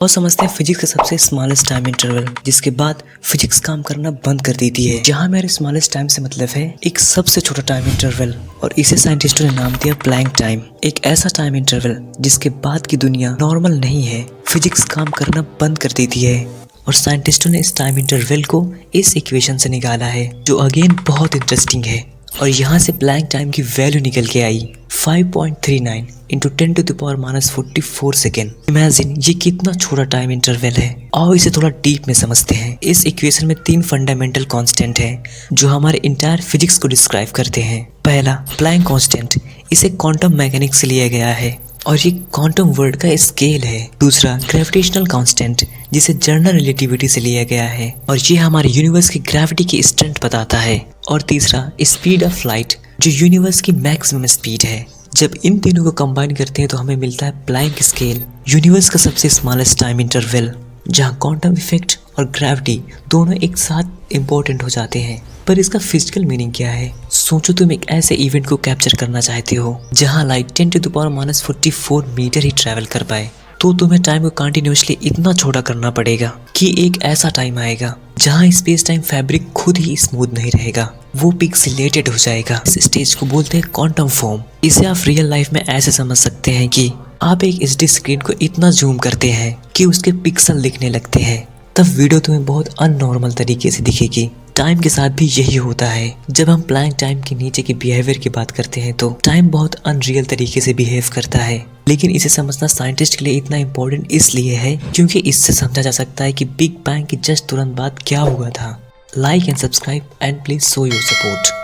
और समझते हैं फिजिक्स का सबसे स्मॉलेस्ट टाइम इंटरवल, जिसके बाद फिजिक्स काम करना बंद कर देती है। जहां मेरे स्मॉलेस्ट टाइम से मतलब है एक सबसे छोटा टाइम इंटरवल, और इसे साइंटिस्टों ने नाम दिया प्लैंक टाइम। एक ऐसा टाइम इंटरवल जिसके बाद की दुनिया नॉर्मल नहीं है, फिजिक्स काम करना बंद कर देती है। और साइंटिस्टों ने इस टाइम इंटरवल को इस इक्वेशन से निकाला है, जो अगेन बहुत इंटरेस्टिंग है। और यहाँ से प्लैंक टाइम की वैल्यू निकल के आई 5.39 इंटू 10⁻⁴ सेकेंड। इमेजिन ये कितना छोटा टाइम इंटरवल है। आओ इसे थोड़ा डीप में समझते हैं। इस इक्वेशन में 3 फंडामेंटल कांस्टेंट हैं जो हमारे इंटायर फिजिक्स को डिस्क्राइब करते हैं। पहला प्लैंक कांस्टेंट, इसे क्वांटम मैकेनिक्स से लिया गया है और ये क्वांटम वर्ड का स्केल है। दूसरा ग्रेविटेशनल कांस्टेंट, जिसे जनरल रिलेटिविटी से लिया गया है और ये हमारे यूनिवर्स की ग्रेविटी की स्ट्रेंथ बताता है। और तीसरा स्पीड ऑफ लाइट, जो यूनिवर्स की मैक्सिमम स्पीड है। जब इन तीनों को कंबाइन करते हैं तो हमें मिलता है प्लैंक स्केल, यूनिवर्स का सबसे स्मॉलेस्ट टाइम इंटरवल, जहाँ क्वांटम इफेक्ट और ग्रेविटी दोनों एक साथ इम्पोर्टेंट हो जाते हैं। पर इसका फिजिकल मीनिंग क्या है? सोचो तुम एक ऐसे इवेंट को कैप्चर करना चाहते हो जहां लाइट 10⁻⁴ मीटर ही ट्रैवल कर पाए, तो तुम्हें टाइम को कंटिन्यूअसली इतना छोटा करना पड़ेगा कि एक ऐसा टाइम आएगा जहां स्पेस टाइम फैब्रिक खुद ही स्मूथ नहीं रहेगा, वो पिक्सेलेटेड हो जाएगा। इस स्टेज को बोलते हैं क्वांटम फॉर्म। इसे आप रियल लाइफ में ऐसे समझ सकते हैं कि आप एक एचडी स्क्रीन को इतना जूम करते हैं कि उसके पिक्सल दिखने लगते हैं, तब वीडियो तुम्हें बहुत अननॉर्मल तरीके से दिखेगी। टाइम के साथ भी यही होता है। जब हम प्लैंक टाइम के नीचे के बिहेवियर की बात करते हैं तो टाइम बहुत अनरियल तरीके से बिहेव करता है, लेकिन इसे समझना साइंटिस्ट के लिए इतना इम्पोर्टेंट इसलिए है क्योंकि इससे समझा जा सकता है कि बिग बैंग की जस्ट तुरंत बाद क्या हुआ था। Like and subscribe and please show your support.